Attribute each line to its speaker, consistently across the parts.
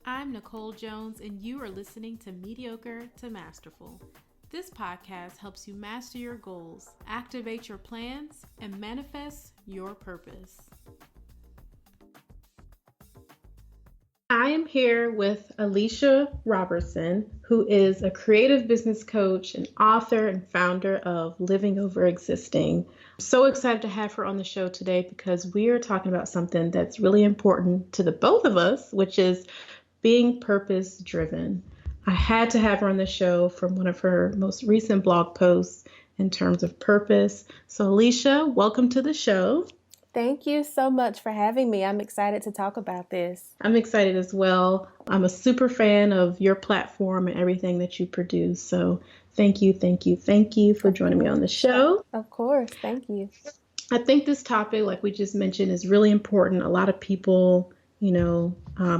Speaker 1: I'm Nicole Jones, and you are listening to Mediocre to Masterful. This podcast helps you master your goals, activate your plans, and manifest your purpose. I am here with Alicia Robertson, who is a creative business coach, an author, and founder of Living Over Existing. I'm so excited to have her on the show today because we are talking about something that's really important to the both of us, which is being purpose-driven. I had to have her on the show from one of her most recent blog posts in terms of purpose. So Alicia, welcome to the show.
Speaker 2: Thank you so much for having me. I'm excited to talk about this.
Speaker 1: I'm excited as well. I'm a super fan of your platform and everything that you produce. So thank you for joining me on the show.
Speaker 2: Of course. Thank you.
Speaker 1: I think this topic, like we just mentioned, is really important. A lot of people,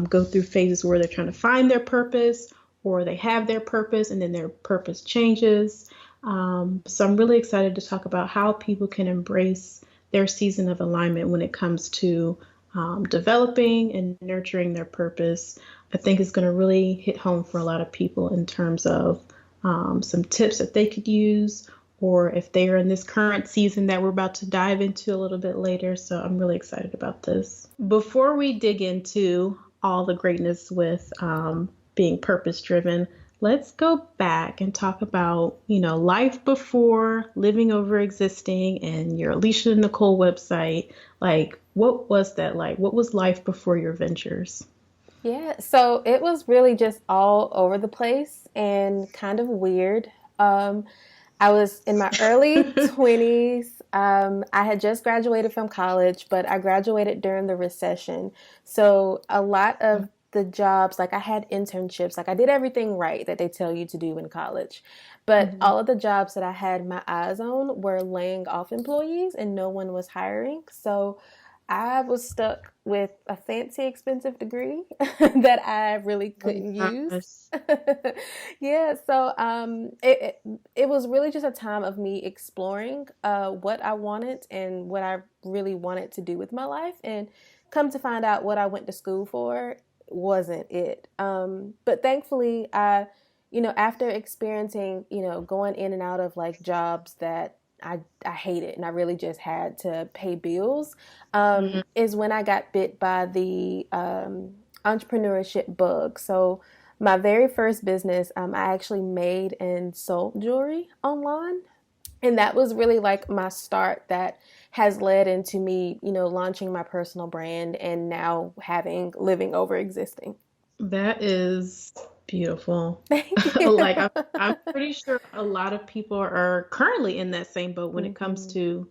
Speaker 1: go through phases where they're trying to find their purpose or they have their purpose and then their purpose changes. So I'm really excited to talk about how people can embrace their season of alignment when it comes to developing and nurturing their purpose. I think it's going to really hit home for a lot of people in terms of some tips that they could use, or if they are in this current season that we're about to dive into a little bit later. So I'm really excited about this. Before we dig into all the greatness with being purpose-driven, let's go back and talk about, life before Living Over Existing and your Alicia Nicole website. Like, what was that like? What was life before your ventures?
Speaker 2: Yeah, so it was really just all over the place and kind of weird. I was in my early 20s. I had just graduated from college, but I graduated during the recession. So a lot of the jobs, like I had internships, like I did everything right that they tell you to do in college. But all of the jobs that I had my eyes on were laying off employees and no one was hiring. So I was stuck with a fancy, expensive degree that I really couldn't use. Yeah, so it was really just a time of me exploring what I wanted and what I really wanted to do with my life. And come to find out what I went to school for wasn't it. But thankfully, after experiencing, going in and out of like jobs that I hated and I really just had to pay bills, is when I got bit by the entrepreneurship bug. So my very first business, I actually made and sold jewelry online. And that was really like my start that has led into me, launching my personal brand and now living over existing.
Speaker 1: That is beautiful.
Speaker 2: Thank you.
Speaker 1: Like I'm pretty sure a lot of people are currently in that same boat when it comes to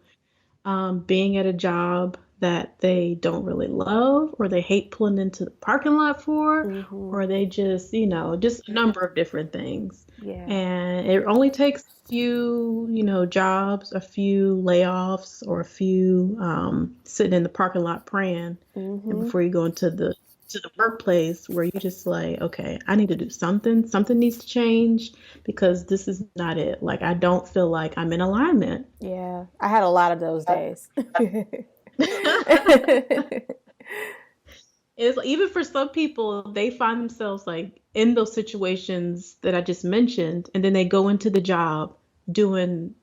Speaker 1: being at a job that they don't really love, or they hate pulling into the parking lot for, or they just, just a number of different things.
Speaker 2: Yeah.
Speaker 1: And it only takes a few, jobs, a few layoffs, or a few sitting in the parking lot praying, and before you go into the workplace where you're just like, okay, I need to do something. Something needs to change because this is not it. Like, I don't feel like I'm in alignment.
Speaker 2: Yeah, I had a lot of those days.
Speaker 1: It's even for some people, they find themselves like in those situations that I just mentioned, and then they go into the job doing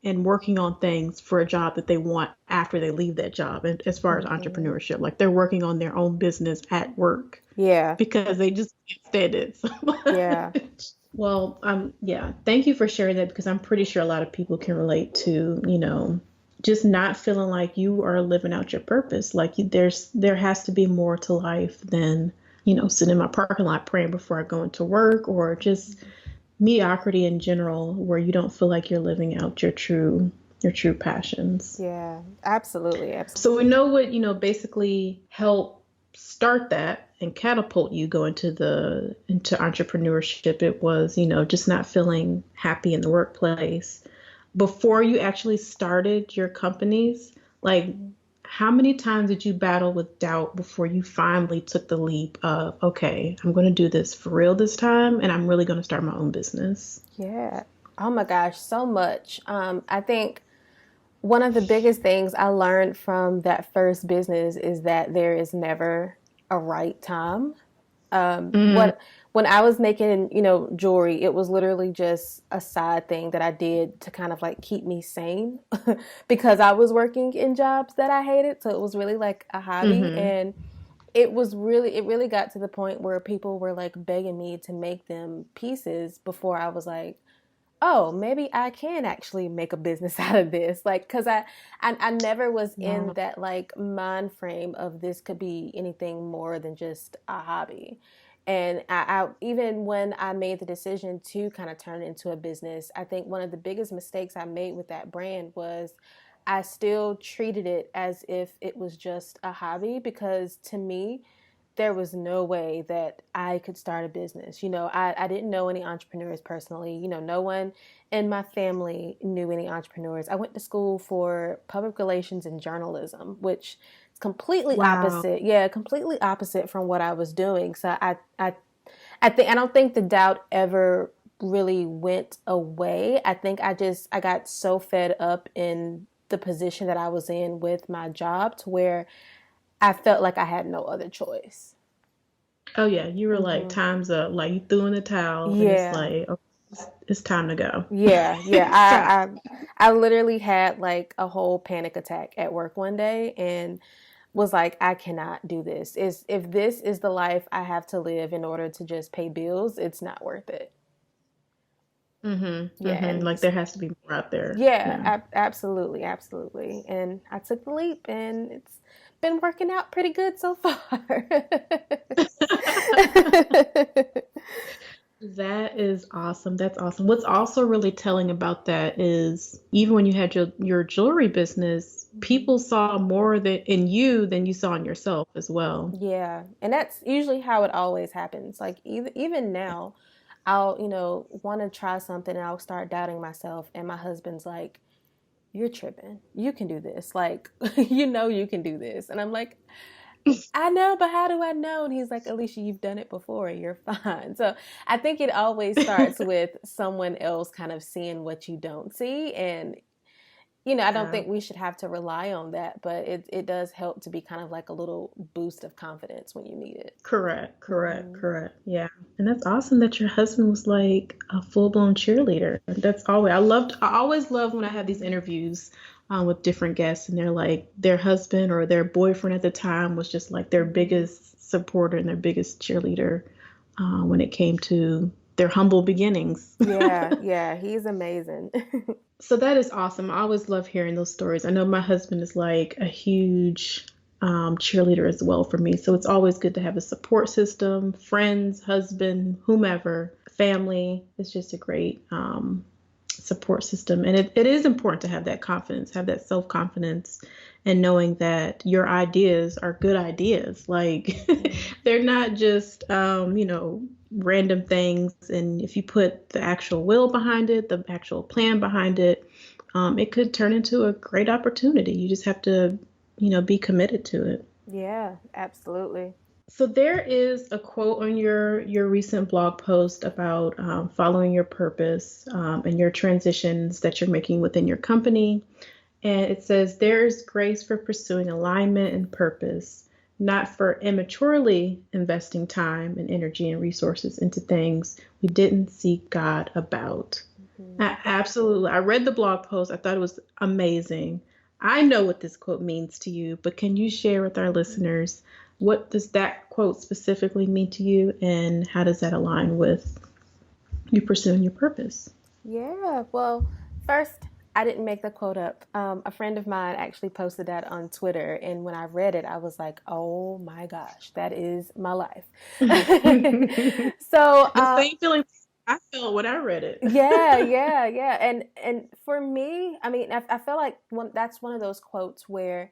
Speaker 1: and working on things for a job that they want after they leave that job. And as far as entrepreneurship, like they're working on their own business at work.
Speaker 2: Yeah.
Speaker 1: Because they just can't stand it so much.
Speaker 2: Yeah.
Speaker 1: Well, thank you for sharing that, because I'm pretty sure a lot of people can relate to, just not feeling like you are living out your purpose. Like there has to be more to life than, sitting in my parking lot praying before I go into work, or just mediocrity in general, where you don't feel like you're living out your true passions.
Speaker 2: Yeah, absolutely.
Speaker 1: So we know what, basically helped start that and catapult you go into entrepreneurship. It was, just not feeling happy in the workplace. Before you actually started your companies, like how many times did you battle with doubt before you finally took the leap of, okay, I'm going to do this for real this time, and I'm really going to start my own business?
Speaker 2: Yeah. Oh my gosh, so much. I think one of the biggest things I learned from that first business is that there is never a right time.
Speaker 1: Mm.
Speaker 2: What when I was making, jewelry, it was literally just a side thing that I did to kind of like keep me sane because I was working in jobs that I hated. So it was really like a hobby.
Speaker 1: Mm-hmm.
Speaker 2: And it really got to the point where people were like begging me to make them pieces before I was like, oh, maybe I can actually make a business out of this. Like, cause I never was in
Speaker 1: Wow.
Speaker 2: that like mind frame of this could be anything more than just a hobby. And I even when I made the decision to kind of turn it into a business, I think one of the biggest mistakes I made with that brand was I still treated it as if it was just a hobby because to me, there was no way that I could start a business. I didn't know any entrepreneurs personally. No one in my family knew any entrepreneurs. I went to school for public relations and journalism, which is completely
Speaker 1: Wow.
Speaker 2: opposite. Yeah, completely opposite from what I was doing. So I don't think the doubt ever really went away. I think I got so fed up in the position that I was in with my job to where I felt like I had no other choice.
Speaker 1: Oh yeah, you were like,
Speaker 2: Hmm.
Speaker 1: time's up. Like you threw in the towel, and it's
Speaker 2: Yeah,
Speaker 1: like, okay, it's time to go.
Speaker 2: yeah.
Speaker 1: It's time.
Speaker 2: I literally had like a whole panic attack at work one day and was like, I cannot do this. Is if this is the life I have to live in order to just pay bills, it's not worth it.
Speaker 1: Mm-hmm.
Speaker 2: Yeah,
Speaker 1: Mm-hmm.
Speaker 2: and
Speaker 1: Like there has to be more out there.
Speaker 2: yeah,
Speaker 1: Yeah.
Speaker 2: absolutely, absolutely. And I took the leap, and it's been working out pretty good so far.
Speaker 1: That is awesome. That's awesome. What's also really telling about that is even when you had your jewelry business, people saw more in you than you saw in yourself as well.
Speaker 2: Yeah, and that's usually how it always happens. Like even now, I'll want to try something and I'll start doubting myself, and my husband's like, "You're tripping. You can do this. Like, you can do this." And I'm like, "I know, but how do I know?" And he's like, "Alicia, you've done it before. You're fine." So I think it always starts with someone else kind of seeing what you don't see, and I don't
Speaker 1: Yeah.
Speaker 2: think we should have to rely on that, but it does help to be kind of like a little boost of confidence when you need it.
Speaker 1: Correct, correct,
Speaker 2: Hmm.
Speaker 1: correct. Yeah. And that's awesome that your husband was like a full-blown cheerleader. That's always, I always love when I have these interviews with different guests and they're like, their husband or their boyfriend at the time was just like their
Speaker 2: Hmm.
Speaker 1: biggest supporter and their biggest cheerleader when it came to their humble beginnings.
Speaker 2: Yeah, yeah, he's amazing.
Speaker 1: So that is awesome. I always love hearing those stories. I know my husband is like a huge cheerleader as well for me. So it's always good to have a support system, friends, husband, whomever, family. It's just a great support system. And it is important to have that confidence, have that self confidence, and knowing that your ideas are good ideas. Like
Speaker 2: Hmm.
Speaker 1: they're not just, random things. And if you put the actual will behind it, the actual plan behind it, it could turn into a great opportunity. You just have to, be committed to it.
Speaker 2: Yeah, absolutely.
Speaker 1: So there is a quote on your recent blog post about following your purpose and your transitions that you're making within your company. And it says, there is grace for pursuing alignment and purpose, not for immaturely investing time and energy and resources into things we didn't seek God about.
Speaker 2: Hmm.
Speaker 1: Absolutely. I read the blog post. I thought it was amazing. I know what this quote means to you, but can you share with our listeners what does that quote specifically mean to you and how does that align with you pursuing your purpose?
Speaker 2: Yeah, well, first, I didn't make the quote up. A friend of mine actually posted that on Twitter, and when I read it, I was like, "Oh my gosh, that is my life."
Speaker 1: The
Speaker 2: So,
Speaker 1: same feeling I felt when I read it.
Speaker 2: yeah, and for me, I mean, I feel like that's one of those quotes where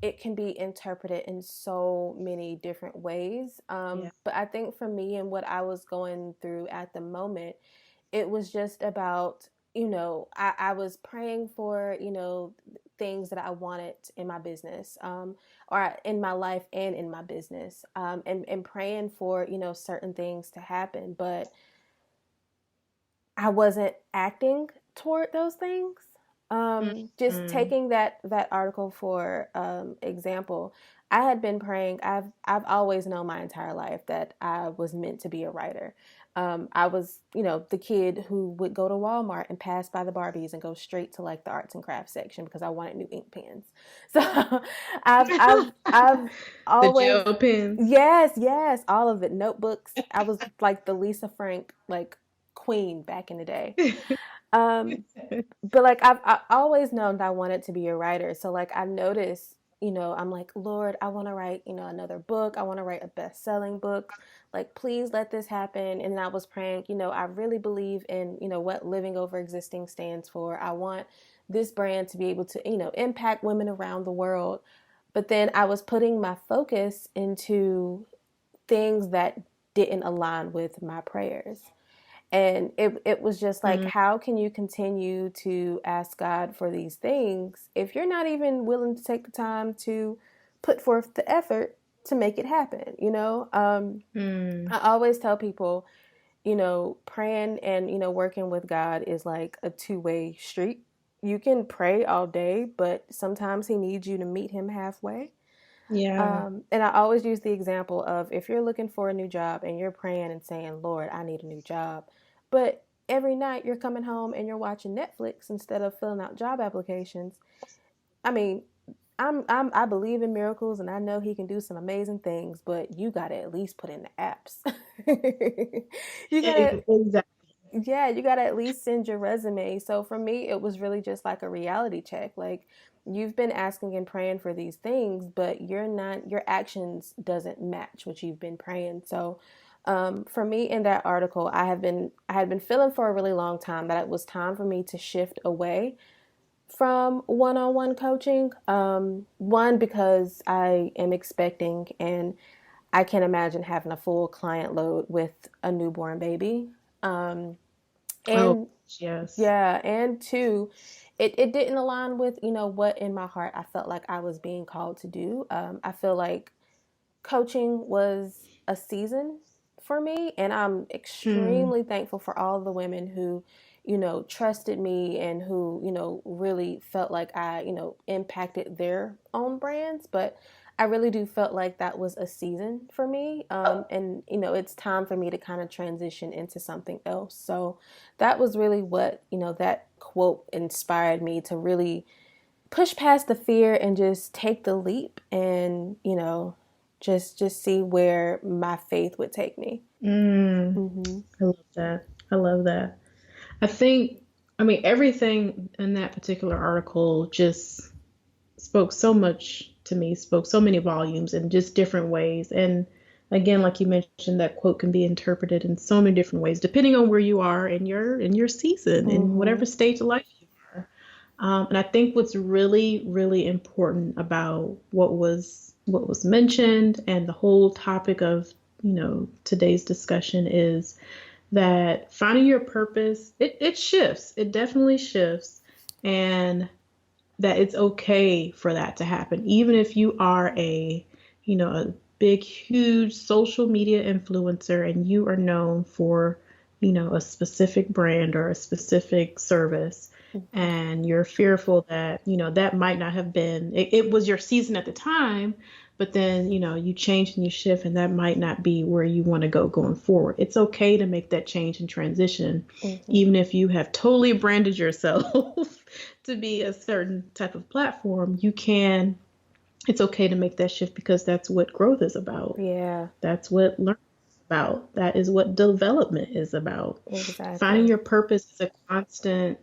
Speaker 2: it can be interpreted in so many different ways.
Speaker 1: Yeah.
Speaker 2: But I think for me and what I was going through at the moment, it was just about, I was praying for, things that I wanted in my business, or in my life and in my business, and praying for, certain things to happen. But I wasn't acting toward those things. Just
Speaker 1: Mm-hmm.
Speaker 2: taking that article for example, I had been praying. I've always known my entire life that I was meant to be a writer. I was, the kid who would go to Walmart and pass by the Barbies and go straight to like the arts and crafts section because I wanted new ink pens. So I've
Speaker 1: The
Speaker 2: always,
Speaker 1: gel pens.
Speaker 2: yes, all of it. Notebooks. I was like the Lisa Frank like queen back in the day. Um, but like I always known that I wanted to be a writer. So like I noticed, I'm like, Lord, I want to write, another book. I want to write a best-selling book. Like, please let this happen. And then I was praying, I really believe in, what living over existing stands for. I want this brand to be able to, impact women around the world. But then I was putting my focus into things that didn't align with my prayers. And it was just like, how can you continue to ask God for these things if you're not even willing to take the time to put forth the effort to make it happen? I always tell people, praying and, working with God is like a two-way street. You can pray all day, but sometimes he needs you to meet him halfway.
Speaker 1: Yeah.
Speaker 2: And I always use the example of if you're looking for a new job and you're praying and saying, Lord, I need a new job. But every night you're coming home and you're watching Netflix instead of filling out job applications. I mean, I believe in miracles and I know he can do some amazing things, but you got to at least put in the apps. you got to
Speaker 1: Exactly.
Speaker 2: Yeah, you got to at least send your resume. So for me, it was really just like a reality check. Like you've been asking and praying for these things, but your actions doesn't match what you've been praying. So for me in that article, I had been feeling for a really long time that it was time for me to shift away from one-on-one coaching. One, because I am expecting and I can't imagine having a full client load with a newborn baby.
Speaker 1: Oh,
Speaker 2: And
Speaker 1: yes.
Speaker 2: yeah, and two, it didn't align with, what in my heart I felt like I was being called to do. I feel like coaching was a season for me, and I'm
Speaker 1: Mm.
Speaker 2: extremely thankful for all the women who, trusted me and who, really felt like I, impacted their own brands. But I really do felt like that was a season for me. And, it's time for me to kind of transition into something else. So that was really what, that quote inspired me to really push past the fear and just take the leap and, just see where my faith would take me.
Speaker 1: Mm.
Speaker 2: Mm-hmm.
Speaker 1: I love that. I love that. I mean, everything in that particular article just spoke so much to me, spoke so many volumes in just different ways. And again, like you mentioned, that quote can be interpreted in so many different ways, depending on where you are in your season, in
Speaker 2: Mm-hmm.
Speaker 1: whatever stage of life you are. And I think what's really, really important about what was mentioned and the whole topic of today's discussion is that finding your purpose, it shifts. It definitely shifts. And that it's okay for that to happen. Even if you are a big, huge social media influencer and you are known for, a specific brand or a specific service,
Speaker 2: Mm-hmm.
Speaker 1: and you're fearful that, that might not have been, it was your season at the time, but then, you change and you shift and that might not be where you want to go going forward. It's okay to make that change and transition,
Speaker 2: Mm-hmm.
Speaker 1: even if you have totally branded yourself to be a certain type of platform. It's okay to make that shift because that's what growth is about.
Speaker 2: Yeah,
Speaker 1: That's what learning is about. That is what development is about. Finding
Speaker 2: exactly.
Speaker 1: your purpose is a constant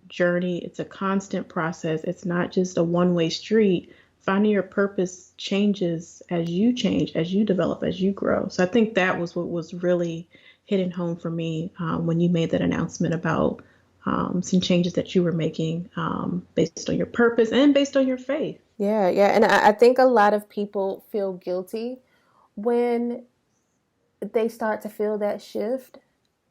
Speaker 1: journey. It's a constant process. It's not just a one-way street. Finding your purpose changes as you change, as you develop, as you grow. So I think that was what was really hitting home for me when you made that announcement about some changes that you were making based on your purpose and based on your faith.
Speaker 2: Yeah, yeah. And I think a lot of people feel guilty when they start to feel that shift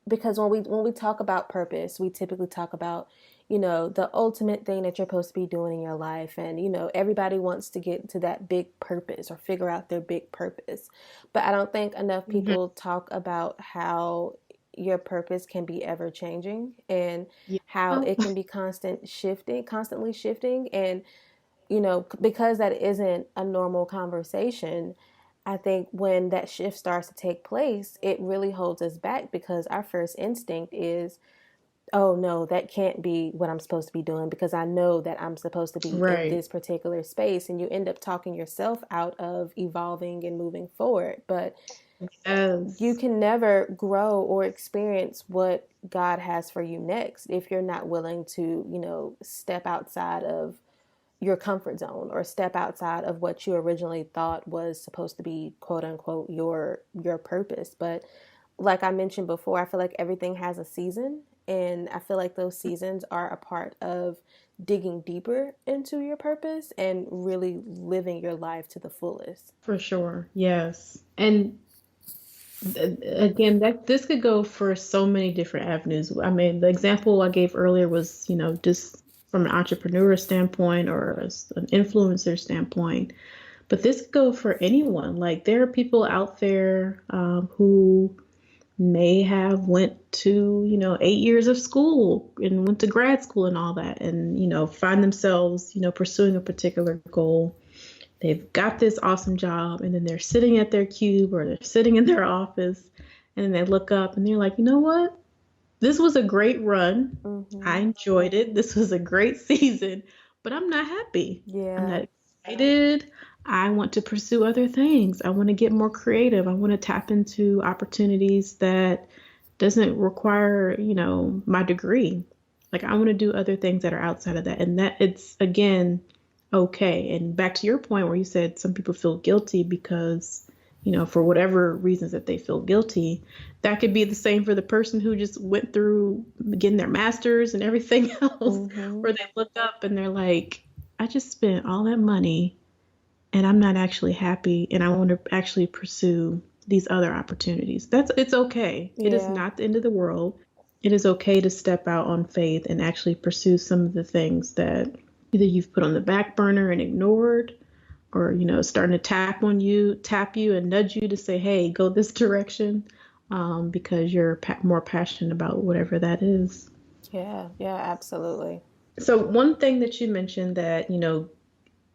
Speaker 2: because when we talk about purpose, we typically talk about, the ultimate thing that you're supposed to be doing in your life. And, everybody wants to get to that big purpose or figure out their big purpose. But I don't think enough
Speaker 1: Mm-hmm.
Speaker 2: people talk about how your purpose can be ever changing and
Speaker 1: Yeah.
Speaker 2: how it can be constantly shifting. And because that isn't a normal conversation, I think when that shift starts to take place, it really holds us back because our first instinct is, oh no, that can't be what I'm supposed to be doing because I know that I'm supposed to be in
Speaker 1: Right.
Speaker 2: this particular space. And you end up talking yourself out of evolving and moving forward. But you
Speaker 1: Yes.
Speaker 2: can never grow or experience what God has for you next if you're not willing to, step outside of your comfort zone or step outside of what you originally thought was supposed to be, quote unquote, your purpose. But like I mentioned before, I feel like everything has a season, and I feel like those seasons are a part of digging deeper into your purpose and really living your life to the fullest.
Speaker 1: For sure. Yes. And again, that this could go for so many different avenues. I mean, the example I gave earlier was, just from an entrepreneur standpoint or as an influencer standpoint. But this could go for anyone. Like there are people out there who may have went to 8 years of school and went to grad school and all that, and find themselves pursuing a particular goal. They've got this awesome job, and then they're sitting at their cube or they're sitting in their office, and then they look up and they're like, you know what, this was a great run. I
Speaker 2: Mm-hmm.
Speaker 1: enjoyed it. This was a great season, but I'm not happy. I'm
Speaker 2: Yeah.
Speaker 1: not excited. I want to pursue other things. I want to get more creative. I want to tap into opportunities that doesn't require, my degree. Like I want to do other things that are outside of that. And that it's again okay. And back to your point where you said some people feel guilty because, for whatever reasons that they feel guilty, that could be the same for the person who just went through getting their master's and everything else,
Speaker 2: Mm-hmm.
Speaker 1: where they look up and they're like, I just spent all that money and I'm not actually happy and I want to actually pursue these other opportunities. It's okay. It is
Speaker 2: Yeah.
Speaker 1: not the end of the world. It is okay to step out on faith and actually pursue some of the things that either you've put on the back burner and ignored, or starting to tap you and nudge you to say, hey, go this direction, because you're more passionate about whatever that is.
Speaker 2: Yeah. Yeah. Absolutely.
Speaker 1: So one thing that you mentioned that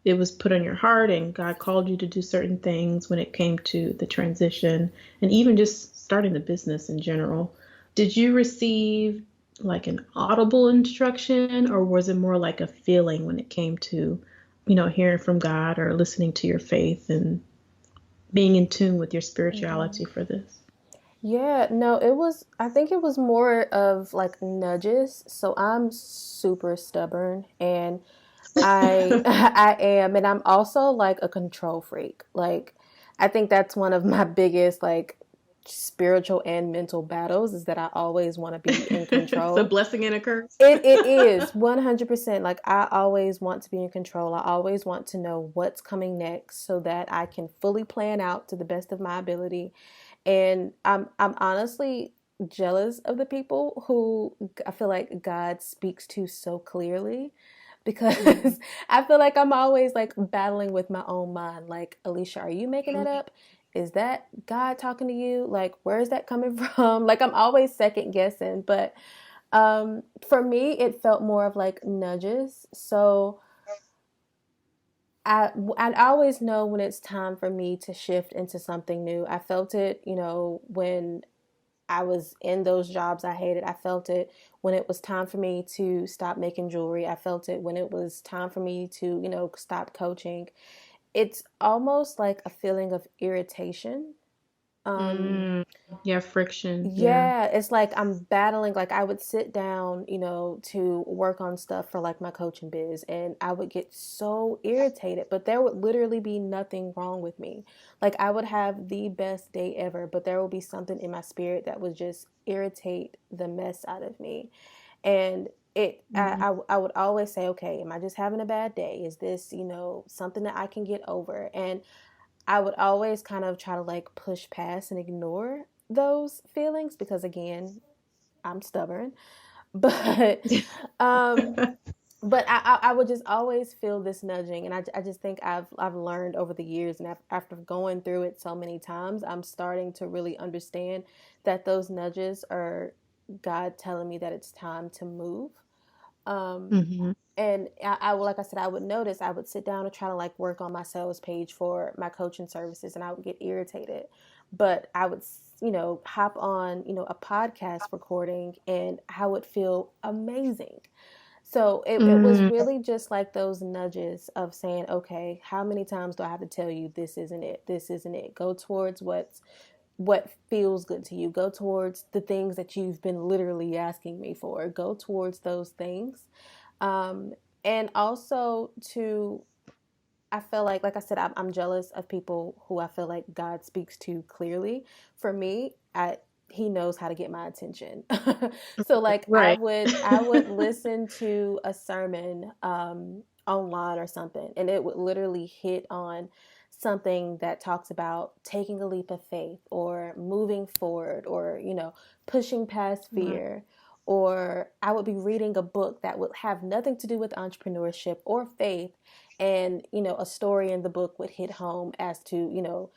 Speaker 1: it was put on your heart and God called you to do certain things when it came to the transition and even just starting the business in general. Did you receive like an audible instruction, or was it more like a feeling when it came to hearing from God or listening to your faith and being in tune with your
Speaker 2: Mm-hmm.
Speaker 1: spirituality for this?
Speaker 2: Yeah, no, I think it was more of like nudges. So I'm super stubborn and I am, and I'm also like a control freak. Like, I think that's one of my biggest like spiritual and mental battles is that I always want to be in
Speaker 1: It's a
Speaker 2: control.
Speaker 1: blessing and a curse.
Speaker 2: It is 100%. Like, I always want to be in control. I always want to know what's coming next so that I can fully plan out to the best of my ability. And I'm honestly jealous of the people who I feel like God speaks to so clearly
Speaker 1: Mhm.
Speaker 2: because I feel like I'm always like battling with my own mind. Like, Alicia, are you making that up? Is that God talking to you? Like, where is that coming from? Like, I'm always second guessing. But for me, it felt more of like nudges. So I always know when it's time for me to shift into something new. I felt it, when I was in those jobs I hated. I felt it when it was time for me to stop making jewelry. I felt it when it was time for me to, stop coaching. It's almost like a feeling of irritation. Um,
Speaker 1: Mm, yeah, friction. Yeah.
Speaker 2: yeah, it's like I'm battling. Like, I would sit down, to work on stuff for like my coaching biz, and I would get so irritated, but there would literally be nothing wrong with me. Like, I would have the best day ever, but there would be something in my spirit that would just irritate the mess out of me. And
Speaker 1: Mm,
Speaker 2: I would always say, okay, am I just having a bad day? Is this, something that I can get over? And I would always kind of try to like push past and ignore those feelings because, again, I'm stubborn. But um I would just always feel this nudging, and I just think I've learned over the years, and after going through it so many times, I'm starting to really understand that those nudges are God telling me that it's time to move. Um
Speaker 1: mhm.
Speaker 2: And like I said, I would notice, I would sit down and try to like work on my sales page for my coaching services, and I would get irritated. But I would, hop on, a podcast recording, and I would feel amazing. So it was
Speaker 1: Mm,
Speaker 2: really just like those nudges of saying, okay, how many times do I have to tell you this isn't it? This isn't it. Go towards what feels good to you. Go towards the things that you've been literally asking me for. Go towards those things. And also I feel like I said, I'm jealous of people who I feel like God speaks to clearly. For me, he knows how to get my attention. So like I
Speaker 1: right.
Speaker 2: would I would listen to a sermon online or something, and it would literally hit on something that talks about taking a leap of faith or moving forward, or pushing past
Speaker 1: Right.
Speaker 2: fear. Or I would be reading a book that would have nothing to do with entrepreneurship or faith, and a story in the book would hit home as to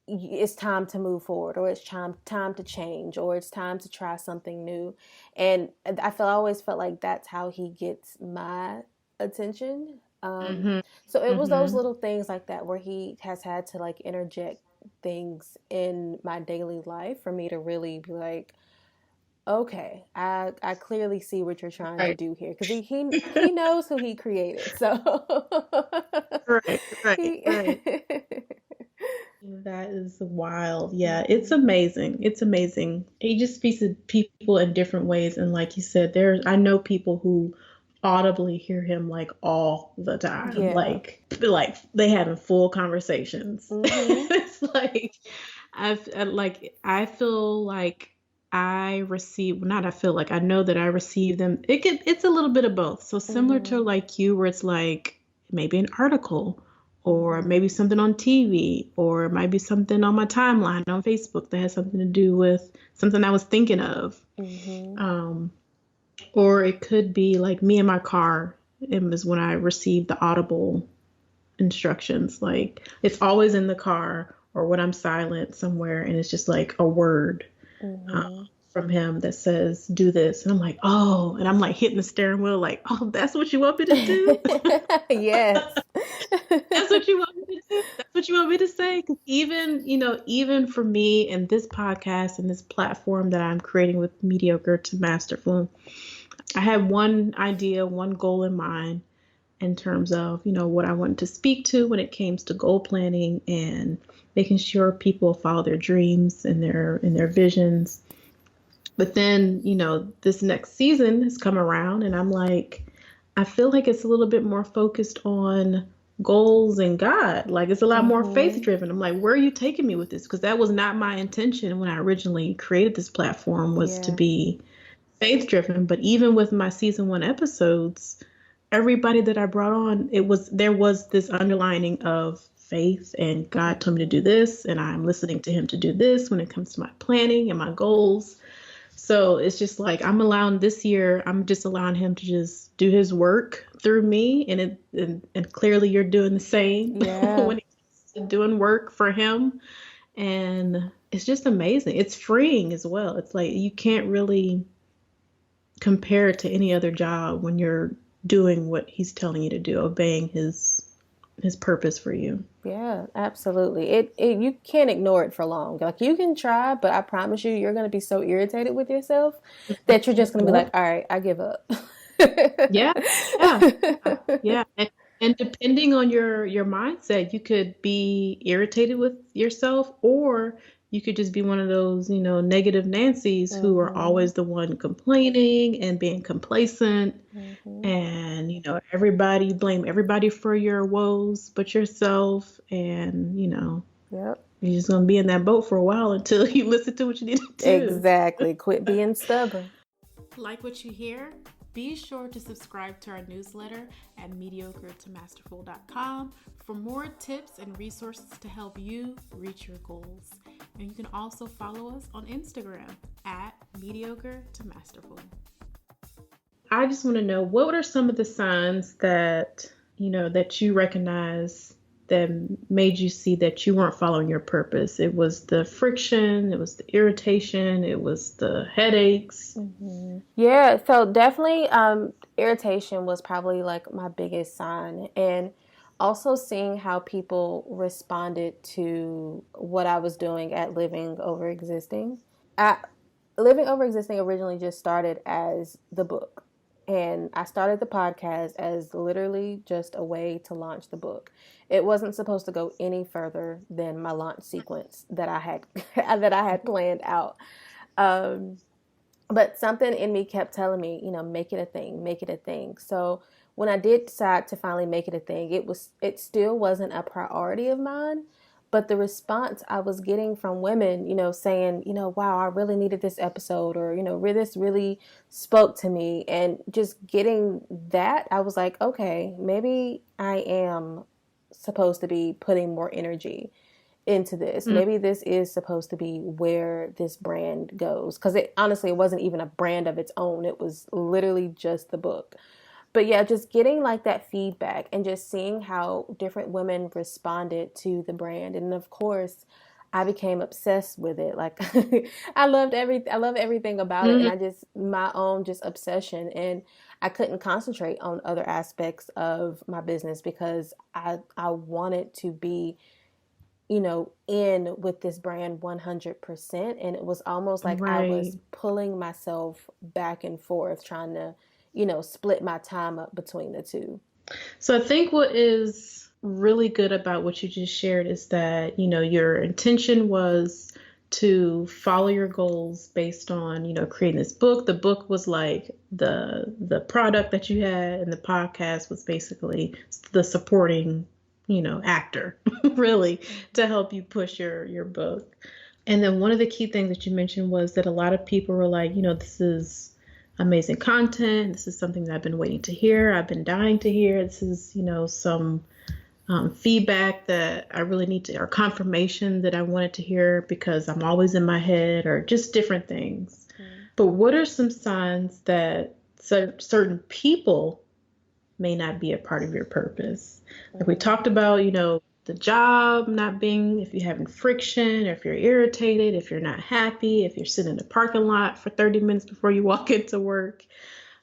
Speaker 2: it's time to move forward, or it's time to change, or it's time to try something new. And I always felt like that's how he gets my attention.
Speaker 1: Mm-hmm.
Speaker 2: So it was those
Speaker 1: Mm-hmm.
Speaker 2: little things like that where he has had to like interject things in my daily life for me to really be like, okay, I clearly see what you're trying to
Speaker 1: Right.
Speaker 2: do here, because he knows who he created. So
Speaker 1: Right. Right.
Speaker 2: he
Speaker 1: Right. That is wild. Yeah, it's
Speaker 2: Mhm.
Speaker 1: amazing. It's amazing. He just speaks to people in different ways. And like you said, I know people who audibly hear him like all the time.
Speaker 2: Yeah.
Speaker 1: Like they having full conversations.
Speaker 2: Mhm.
Speaker 1: It's like I feel like I receive, not I feel like I know that I receive them. It's a little bit of both. So similar to
Speaker 2: Mhm.
Speaker 1: like you, where it's like maybe an article, or
Speaker 2: Mhm.
Speaker 1: maybe something on TV, or it might be something on my timeline on Facebook that has something to do with something I was thinking of.
Speaker 2: Mhm.
Speaker 1: Um, or it could be like me in my car. It was when I received the audible instructions. Like it's always in the car or when I'm silent somewhere, and it's just like a word um,
Speaker 2: Mhm.
Speaker 1: from him that says, do this. And I'm like, oh, and I'm like hitting the steering wheel, like, oh, that's what you want me to do?
Speaker 2: Yes.
Speaker 1: That's what you want me to do? That's what you want me to say? 'Cause even for me and this podcast and this platform that I'm creating with Mediocre to Masterful, I had one idea, one goal in mind in terms of, what I wanted to speak to when it came to goal planning and making sure people follow their dreams and their visions. But then, this next season has come around, and I'm like, I feel like it's a little bit more focused on goals and God. Like it's a lot more faith
Speaker 2: Mhm.
Speaker 1: driven. I'm like, where are you taking me with this? Because that was not my intention when I originally created this platform, was to
Speaker 2: Yeah.
Speaker 1: be faith driven. But even with my season one episodes, everybody that I brought on, there was this underlining of faith, and God told me to do
Speaker 2: Mhm.
Speaker 1: this, and I'm listening to him to do this when it comes to my planning and my goals. So it's just like this year, I'm just allowing him to just do his work through me. And clearly you're doing the same
Speaker 2: Yeah.
Speaker 1: when it comes to doing work for him. And it's just amazing. It's freeing as well. It's like you can't really compare it to any other job when you're doing what he's telling you to do, obeying his purpose for you.
Speaker 2: Yeah, absolutely. It you can't ignore it for long. Like you can try, but I promise you're going to be so irritated with yourself that you're just going to be like,
Speaker 1: Yep.
Speaker 2: "All right, I give up."
Speaker 1: Yeah, yeah, yeah, yeah. And depending on your mindset, you could be irritated with yourself, or you could just be one of those, negative Nancy's who are
Speaker 2: Mhm.
Speaker 1: always the one complaining and being complacent,
Speaker 2: Mhm.
Speaker 1: and everybody blame everybody for your woes but yourself, and
Speaker 2: Yep.
Speaker 1: you're just gonna be in that boat for a while until you listen to what you need to do.
Speaker 2: Exactly. Quit being stubborn.
Speaker 1: Like what you hear? Be sure to subscribe to our newsletter at mediocre-to-masterful.com for more tips and resources to help you reach your goals. And you can also follow us on Instagram at mediocre-to-masterful. I just want to know, what are some of the signs that you recognize that made you see that you weren't following your purpose? It was the friction, it was the irritation, it was the headaches.
Speaker 2: Mm-hmm. Yeah, so definitely irritation was probably like my biggest sign. And also seeing how people responded to what I was doing at Living Over Existing. Living Over Existing originally just started as the book. And I started the podcast as literally just a way to launch the book. It wasn't supposed to go any further than my launch sequence that I had that I had planned out. Um, but something in me kept telling me, make it a thing, make it a thing. So when I did decide to finally make it a thing, it still wasn't a priority of mine. But the response I was getting from women, saying, wow, I really needed this episode, or, this really spoke to me. And just getting that, I was like, okay, maybe I am supposed to be putting more energy into this. Maybe this is supposed to be where this brand goes. Because it wasn't even a brand of its own. It was literally just the book. But yeah, just getting like that feedback and just seeing how different women responded to the brand. And of course, I became obsessed with it. Like I love everything about it. And my own just obsession. And I couldn't concentrate on other aspects of my business because I wanted to be, in with this brand 100%. And it was almost like I was pulling myself back and forth, trying to, split my time up between the two.
Speaker 1: So I think what is really good about what you just shared is that, your intention was to follow your goals based on, creating this book. The book was like the product that you had, and the podcast was basically the supporting, actor really to help you push your book. And then one of the key things that you mentioned was that a lot of people were like, this is amazing content. This is something that I've been waiting to hear. I've been dying to hear. This is, some feedback that I really need to, or confirmation that I wanted to hear because I'm always in my head, or just different things. But what are some signs that certain people may not be a part of your purpose? Like we talked about, the job not being, if you're having friction, or if you're irritated, if you're not happy, if you're sitting in the parking lot for 30 minutes before you walk into work.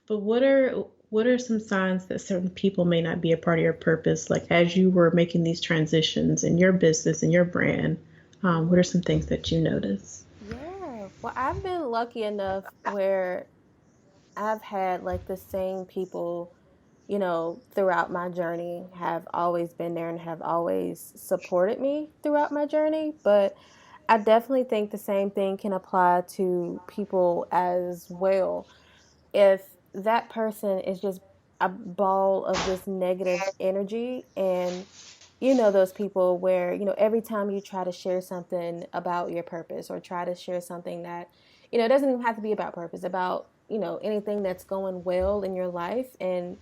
Speaker 1: But what are some signs that certain people may not be a part of your purpose? Like as you were making these transitions in your business and your brand, what are some things that you notice?
Speaker 2: Yeah, well, I've been lucky enough where I've had like the same people, throughout my journey have always been there and have always supported me throughout my journey. But I definitely think the same thing can apply to people as well. If that person is just a ball of this negative energy, and those people where, every time you try to share something about your purpose, or try to share something that, it doesn't even have to be about purpose, about, anything that's going well in your life, and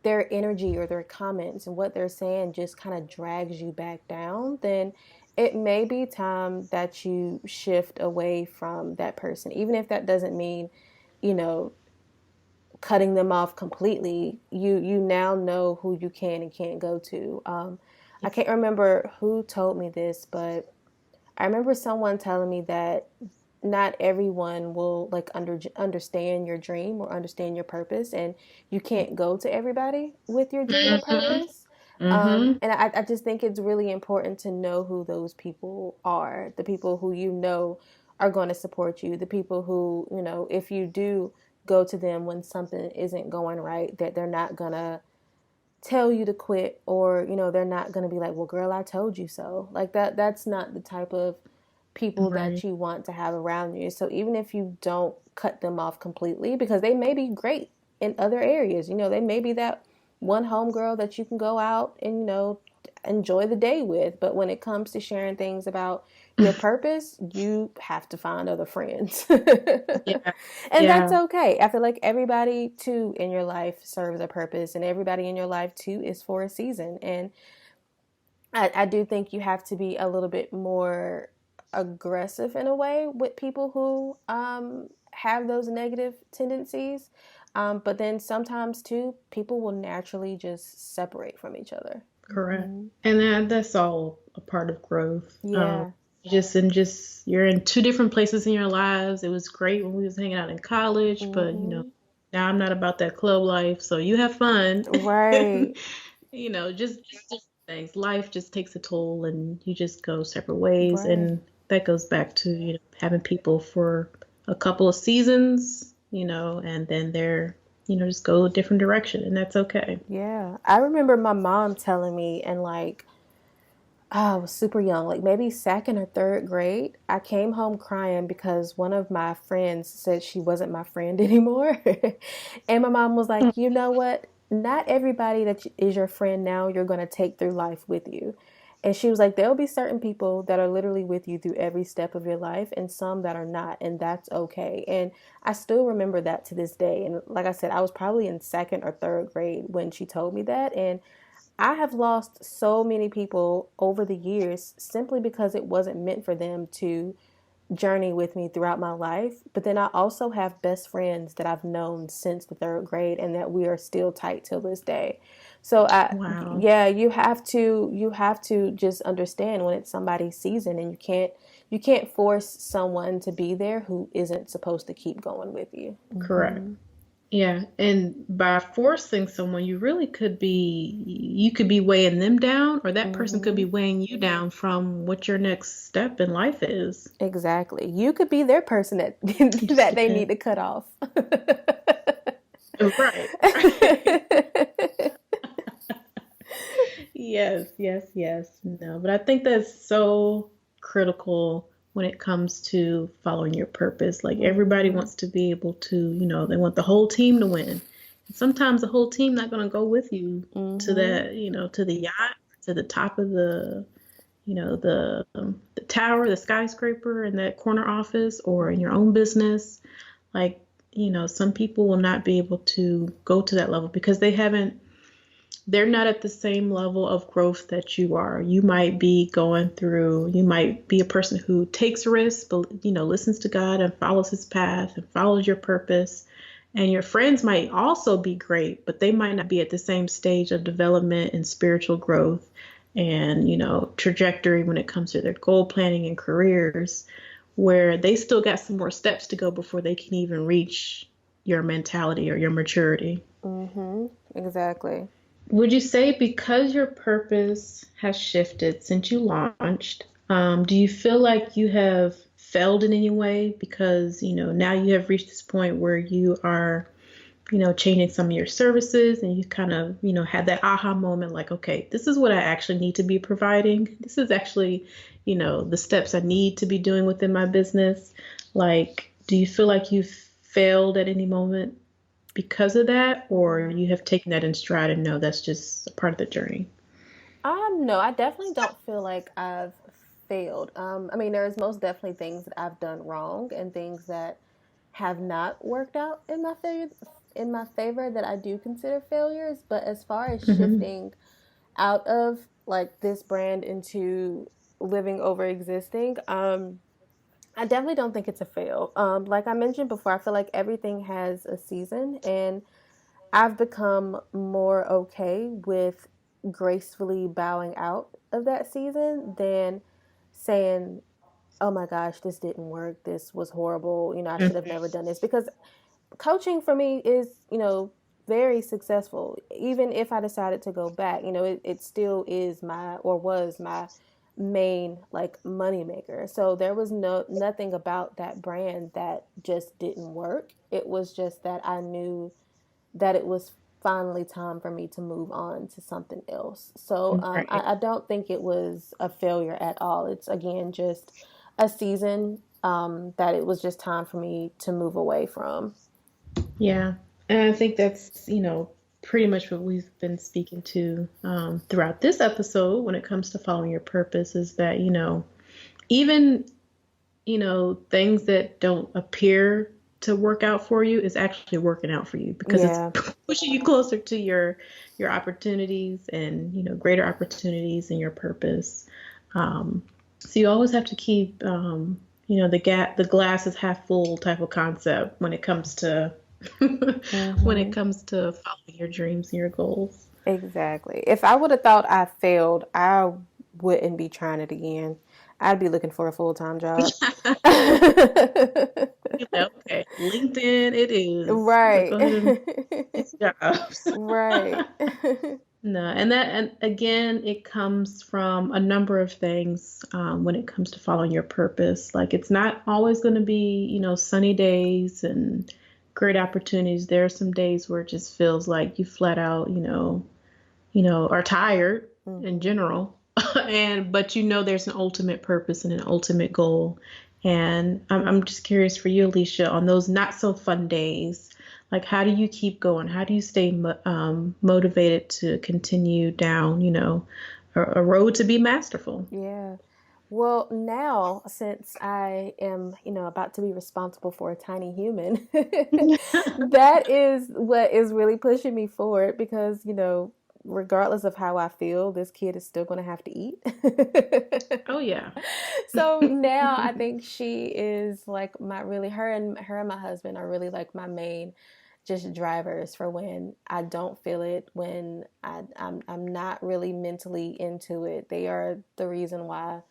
Speaker 2: their energy or their comments and what they're saying just kind of drags you back down, then it may be time that you shift away from that person. Even if that doesn't mean, you know, cutting them off completely, you now know who you can and can't go to. I can't remember who told me this, but I remember someone telling me that not everyone will like understand your dream or understand your purpose, and you can't go to everybody with your dream or purpose. And I just think it's really important to know who those people are, the people who are going to support you, the people who, if you do go to them when something isn't going right, that they're not going to tell you to quit, or, they're not going to be like, well, girl, I told you so. Like that's not the type of people that you want to have around you. So even if you don't cut them off completely, because they may be great in other areas, they may be that one homegirl that you can go out and, enjoy the day with. But when it comes to sharing things about your purpose, you have to find other friends. And that's okay. I feel like everybody too in your life serves a purpose, and everybody in your life too is for a season. And I do think you have to be a little bit more aggressive in a way with people who have those negative tendencies. But then sometimes too, people will naturally just separate from each other.
Speaker 1: Correct.
Speaker 2: Mm-hmm.
Speaker 1: And that's all a part of growth.
Speaker 2: Yeah.
Speaker 1: You're in two different places in your lives. It was great when we was hanging out in college, but
Speaker 2: Mm-hmm.
Speaker 1: now I'm not about that club life. So you have fun.
Speaker 2: Right.
Speaker 1: Just different things. Life just takes a toll and you just go separate ways.
Speaker 2: Right.
Speaker 1: And that goes back to, having people for a couple of seasons, and then they're, just go a different direction, and that's okay.
Speaker 2: Yeah. I remember my mom telling me, and like, I was super young, like maybe second or third grade. I came home crying because one of my friends said she wasn't my friend anymore. And my mom was like, you know what? Not everybody that is your friend now, you're going to take through life with you. And she was like, there'll be certain people that are literally with you through every step of your life and some that are not. And that's okay. And I still remember that to this day. And like I said, I was probably in second or third grade when she told me that. And I have lost so many people over the years simply because it wasn't meant for them to journey with me throughout my life. But then I also have best friends that I've known since the third grade and that we are still tight till this day. So
Speaker 1: Wow.
Speaker 2: yeah, you have to just understand when it's somebody's season, and you can't force someone to be there who isn't supposed to keep going with you.
Speaker 1: Correct.
Speaker 2: Mm-hmm.
Speaker 1: Yeah, and by forcing someone, you could be weighing them down, or that person could
Speaker 2: Mm-hmm.
Speaker 1: be weighing you down from what your next step in life is.
Speaker 2: Exactly. You could be their person that
Speaker 1: It just
Speaker 2: that they need
Speaker 1: depends.
Speaker 2: to cut off.
Speaker 1: Right. Yes, yes, yes. No, but I think that's so critical when it comes to following your purpose. Like everybody
Speaker 2: Hmm.
Speaker 1: wants to be able to, they want the whole team to win. And sometimes the whole team not going to go with you to
Speaker 2: Hmm.
Speaker 1: that, to the yacht, to the top of the tower, the skyscraper in that corner office or in your own business. Like, some people will not be able to go to that level because they're not at the same level of growth that you are. You might be a person who takes risks, but, listens to God and follows his path and follows your purpose. And your friends might also be great, but they might not be at the same stage of development and spiritual growth and, trajectory when it comes to their goal planning and careers, where they still got some more steps to go before they can even reach your mentality or your maturity.
Speaker 2: Hmm. Exactly.
Speaker 1: Would you say because your purpose has shifted since you launched, do you feel like you have failed in any way because, now you have reached this point where you are, changing some of your services and you kind of, had that aha moment like, okay, this is what I actually need to be providing. This is actually, the steps I need to be doing within my business. Like, do you feel like you've failed at any moment because of that, or you have taken that in stride and know that's just a part of the journey?
Speaker 2: No, I definitely don't feel like I've failed. I mean, there's most definitely things that I've done wrong and things that have not worked out in my favor that I do consider failures. But as far as
Speaker 1: Hmm.
Speaker 2: shifting out of like this brand into living over existing, I definitely don't think it's a fail. Like I mentioned before, I feel like everything has a season, and I've become more okay with gracefully bowing out of that season than saying, oh my gosh, this didn't work. This was horrible. I should have never done this. Because coaching for me is, very successful. Even if I decided to go back, it still is or was my main like money maker. So there was nothing about that brand that just didn't work. It was just that I knew that it was finally time for me to move on to something else. So
Speaker 1: Right.
Speaker 2: I don't think it was a failure at all. It's again just a season that it was just time for me to move away from.
Speaker 1: Yeah. And I think that's, pretty much what we've been speaking to throughout this episode when it comes to following your purpose is that, even, things that don't appear to work out for you is actually working out for you because it's
Speaker 2: Yeah.
Speaker 1: pushing you closer to your opportunities and, greater opportunities and your purpose. So you always have to keep, the glass is half full type of concept when it comes to when it
Speaker 2: Hmm.
Speaker 1: comes to following your dreams and your goals.
Speaker 2: Exactly. If I would have thought I failed, I wouldn't be trying it again. I'd be looking for a full-time job.
Speaker 1: Okay, LinkedIn it is. Go
Speaker 2: Right.
Speaker 1: ahead and get jobs.
Speaker 2: Right.
Speaker 1: No, and again, it comes from a number of things when it comes to following your purpose. Like it's not always going to be, sunny days and great opportunities. There are some days where it just feels like you flat out, are tired in
Speaker 2: Mm-hmm.
Speaker 1: general. But there's an ultimate purpose and an ultimate goal. And I'm just curious for you, Alicia, on those not so fun days, like how do you keep going? How do you stay motivated to continue down, a road to be masterful?
Speaker 2: Yeah. Well, now since I am, about to be responsible for a tiny human, that is what is really pushing me forward because, regardless of how I feel, this kid is still going to have to eat.
Speaker 1: Oh yeah.
Speaker 2: So now I think she is like my really her and my husband are really like my main just drivers for when I don't feel it, when I'm not really mentally into it. They are the reason why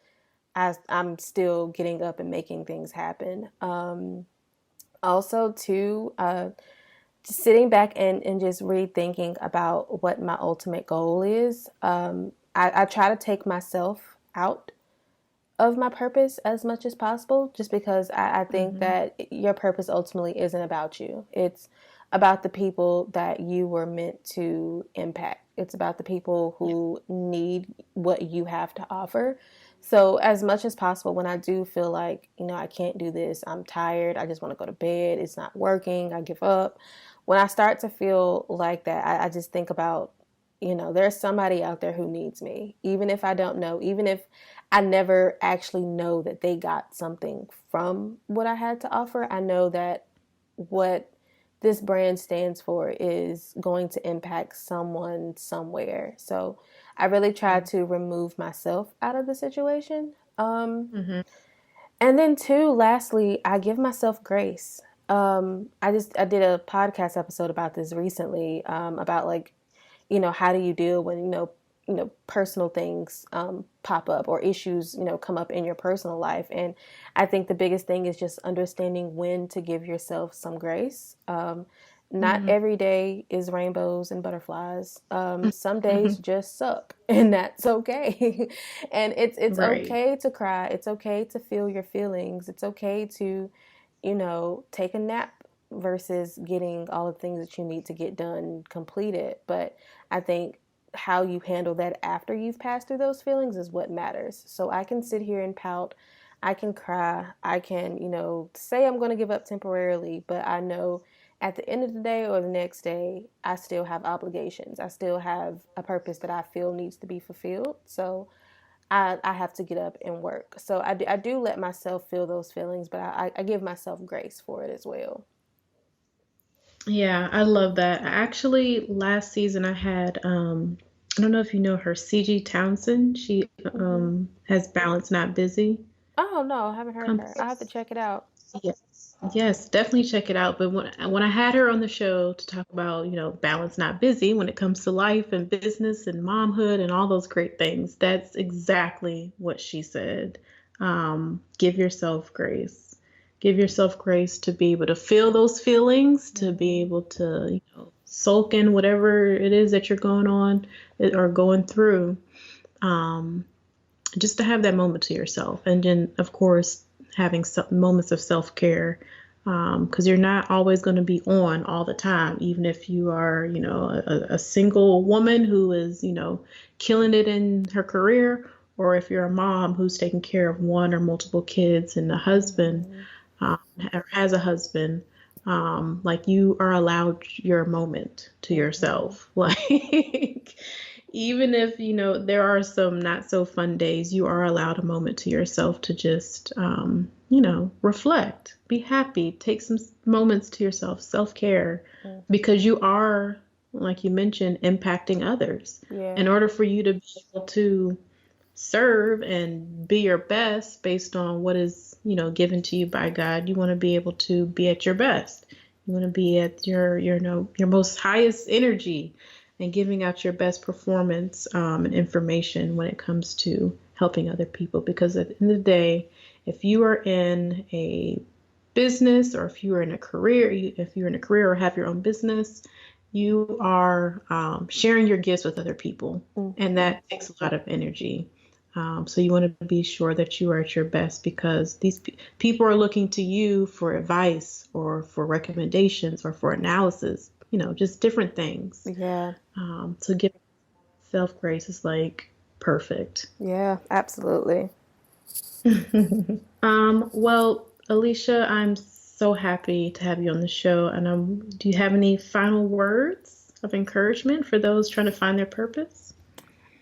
Speaker 2: I'm still getting up and making things happen. Also, too, just sitting back and just rethinking about what my ultimate goal is. I try to take myself out of my purpose as much as possible, just because I think
Speaker 1: Hmm.
Speaker 2: that your purpose ultimately isn't about you. It's about the people that you were meant to impact. It's about the people
Speaker 1: Yeah.
Speaker 2: who need what you have to offer. So, as much as possible, when I do feel like, I can't do this, I'm tired, I just want to go to bed, it's not working, I give up. When I start to feel like that, I just think about, there's somebody out there who needs me, even if I don't know, even if I never actually know that they got something from what I had to offer. I know that what this brand stands for is going to impact someone somewhere. So I really try to remove myself out of the situation.
Speaker 1: Hmm.
Speaker 2: And then, too, lastly, I give myself grace. I did a podcast episode about this recently, about like, how do you deal when personal things pop up or issues come up in your personal life. And I think the biggest thing is just understanding when to give yourself some grace. Not
Speaker 1: Hmm.
Speaker 2: every day is rainbows and butterflies. Some days
Speaker 1: Hmm.
Speaker 2: just suck, and that's okay. And it's
Speaker 1: Right.
Speaker 2: okay to cry. It's okay to feel your feelings. It's okay to take a nap versus getting all the things that you need to get done completed. But I think how you handle that after you've passed through those feelings is what matters. So I can sit here and pout. I can cry. I can, say I'm going to give up temporarily, but I know at the end of the day or the next day, I still have obligations. I still have a purpose that I feel needs to be fulfilled. So I have to get up and work. So I do let myself feel those feelings, but I give myself grace for it as well.
Speaker 1: Yeah, I love that. Actually, last season I had I don't know if you know her, CG Townsend. She
Speaker 2: Mm-hmm.
Speaker 1: has Balance Not Busy.
Speaker 2: Oh, no, I haven't heard of
Speaker 1: Come,
Speaker 2: her. I have to check it out.
Speaker 1: yes, yes, definitely check it out. But when I had her on the show to talk about, balance not busy when it comes to life and business and momhood and all those great things, that's exactly what she said. Give yourself grace. Give yourself grace to be able to feel those feelings, to be
Speaker 2: Mm-hmm.
Speaker 1: able to, soak in whatever it is that you're going on or going through. Um, just to have that moment to yourself. And then, of course, having some moments of self care because you're not always going to be on all the time, even if you are, a single woman who is, killing it in her career, or if you're a mom who's taking care of one or multiple kids and a husband
Speaker 2: Mm-hmm.
Speaker 1: or has a husband. Like you are allowed your moment to
Speaker 2: Mm-hmm.
Speaker 1: yourself. Like even if there are some not so fun days, you are allowed a moment to yourself to just reflect, be happy, take some moments to yourself, self-care,
Speaker 2: Mm-hmm.
Speaker 1: because you are, like you mentioned, impacting others. In
Speaker 2: Yeah.
Speaker 1: order for you to be able to serve and be your best based on what is given to you by God, you want to be able to be at your best. You want to be at your your most highest energy. and giving out your best performance and information when it comes to helping other people. Because at the end of the day, if you are in a business or if you're in a career, if you're in a career or have your own business, you are sharing your gifts with other people. And that takes a lot of energy. So you want to be sure that you are at your best because these people are looking to you for advice or for recommendations or for analysis, just different things.
Speaker 2: Yeah.
Speaker 1: So giving self-grace is like perfect.
Speaker 2: Yeah, absolutely.
Speaker 1: Well, Alicia, I'm so happy to have you on the show. And do you have any final words of encouragement for those trying to find their purpose?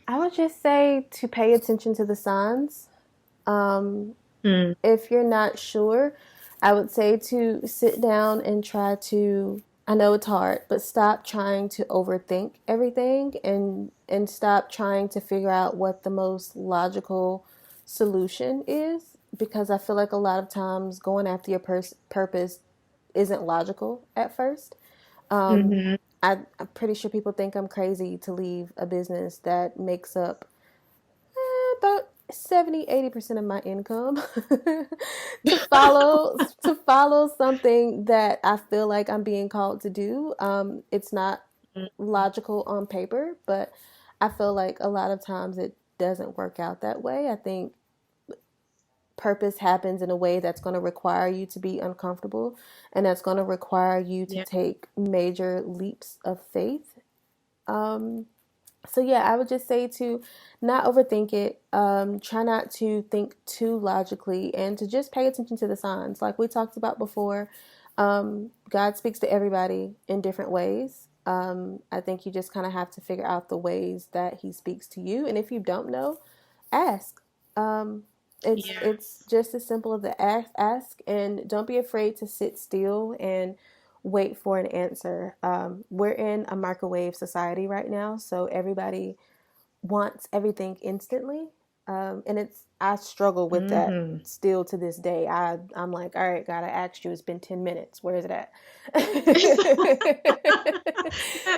Speaker 2: I would just say to pay attention to the signs. If you're not sure, I would say to sit down and try to, I know it's hard, but stop trying to overthink everything and stop trying to figure out what the most logical solution is, because I feel like a lot of times going after your purpose isn't logical at first.
Speaker 1: Mm-hmm.
Speaker 2: I'm pretty sure people think I'm crazy to leave a business that makes up about 70-80% of my income to follow something that I feel like I'm being called to do. It's not logical on paper, but I feel like a lot of times it doesn't work out that way. I think purpose happens in a way that's going to require you to be uncomfortable and that's going to require you to take major leaps of faith. So yeah, I would just say to not overthink it. Try not to think too logically and to just pay attention to the signs. Like we talked about before, God speaks to everybody in different ways. I think you just kind of have to figure out the ways that he speaks to you. And if you don't know, ask. It's just as simple as the ask, and don't be afraid to sit still and wait for an answer. We're in a microwave society right now, so everybody wants everything instantly. And I struggle with that still to this day. I'm like, all right, God, I asked you, it's been 10 minutes. Where is it at?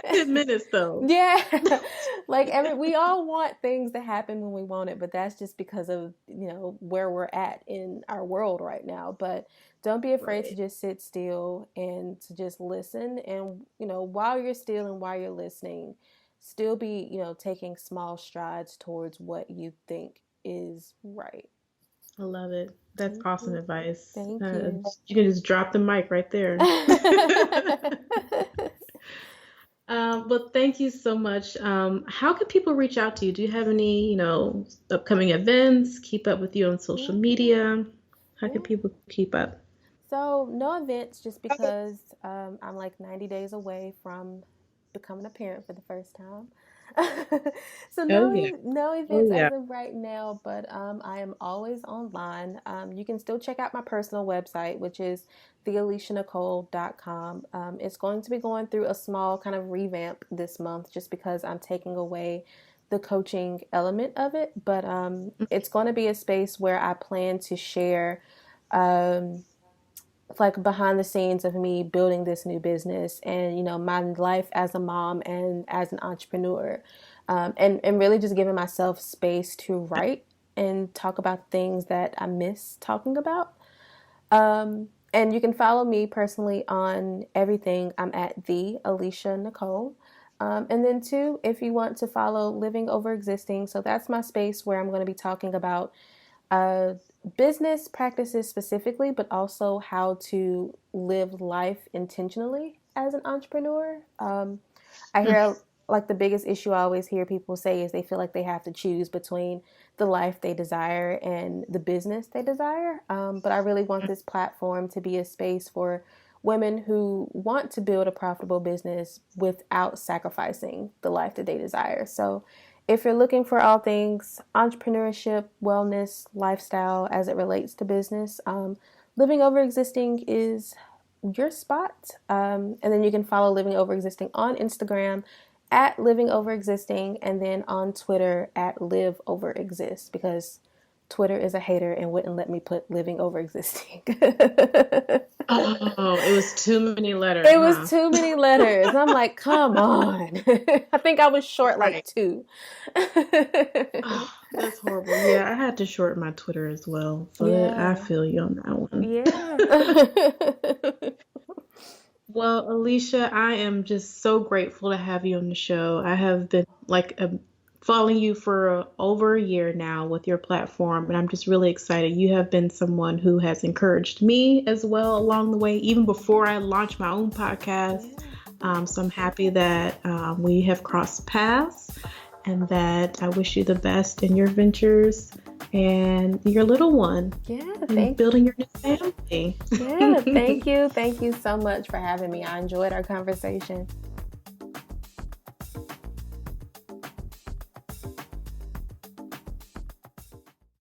Speaker 1: 10 minutes though.
Speaker 2: Yeah. Like we all want things to happen when we want it, but that's just because of, where we're at in our world right now. But don't be afraid to just sit still and to just listen. And, while you're still and while you're listening, still be, taking small strides towards what you think is right.
Speaker 1: I love it. That's awesome advice.
Speaker 2: Thank you.
Speaker 1: You can just drop the mic right there. Well, thank you so much. How can people reach out to you? Do you have any, upcoming events? Keep up with you on social media? How can people keep up?
Speaker 2: So no events, just because I'm like 90 days away from becoming a parent for the first time. So no events as of right now, but I am always online. You can still check out my personal website, which is thealicianicole.com. It's going to be going through a small kind of revamp this month just because I'm taking away the coaching element of it, but it's going to be a space where I plan to share like behind the scenes of me building this new business and, my life as a mom and as an entrepreneur, and really just giving myself space to write and talk about things that I miss talking about. And you can follow me personally on everything. I'm at the Alicia Nicole. And then two, if you want to follow Living Over Existing, so that's my space where I'm going to be talking about business practices specifically, but also how to live life intentionally as an entrepreneur. I hear like the biggest issue I always hear people say is they feel like they have to choose between the life they desire and the business they desire. But I really want this platform to be a space for women who want to build a profitable business without sacrificing the life that they desire. So if you're looking for all things entrepreneurship, wellness, lifestyle as it relates to business, Living Over Existing is your spot. And then you can follow Living Over Existing on Instagram at Living Over Existing, and then on Twitter at Live Over Exist, because Twitter is a hater and wouldn't let me put Living Over Existing.
Speaker 1: Oh, it was too many letters.
Speaker 2: It was too many letters. I'm like, come on. I think I was short like 2.
Speaker 1: Oh, that's horrible. Yeah, I had to shorten my Twitter as well. So I feel you on that one.
Speaker 2: Yeah.
Speaker 1: Well, Alicia, I am just so grateful to have you on the show. I have been following you for over a year now with your platform, and I'm just really excited. You have been someone who has encouraged me as well along the way, even before I launched my own podcast. So I'm happy that we have crossed paths, and that I wish you the best in your ventures and your little one.
Speaker 2: Yeah,
Speaker 1: and building your new family.
Speaker 2: Yeah, thank you. Thank you so much for having me. I enjoyed our conversation.